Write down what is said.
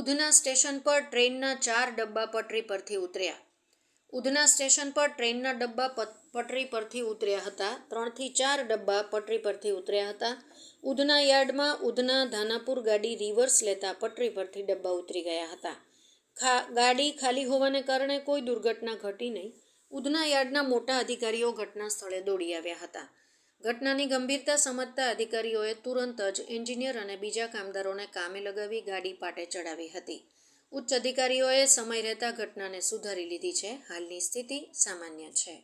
Udhna station પર ટ્રેનના 4 ડબ્બા પટરી પરથી ઉતર્યા. ઉધના સ્ટેશન પર ટ્રેનના ડબ્બા પટરી પરથી ઉતર્યા હતા. 3 થી 4 ડબ્બા પટરી પરથી ઉતર્યા હતા. ઉધના યાર્ડમાં ઉધના ધાનાપુર ગાડી રિવર્સ લેતા પટરી પરથી ડબ્બા ઉતરી ગયા હતા. ગાડી ખાલી હોવાને કારણે કોઈ દુર્ઘટના ઘટી નહીં. ઉધના યાર્ડના મોટા અધિકારીઓ ઘટના સ્થળે દોડી આવ્યા હતા. ઘટનાની ગંભીરતા સમજતા અધિકારીઓએ તુરંત જ એન્જિનિયર અને બીજા કામદારોને કામે લગાવી ગાડી પાટે ચડાવી હતી. ઉચ્ચ અધિકારીઓએ સમય રહેતા ઘટનાને સુધારી લીધી છે. હાલની સ્થિતિ સામાન્ય છે.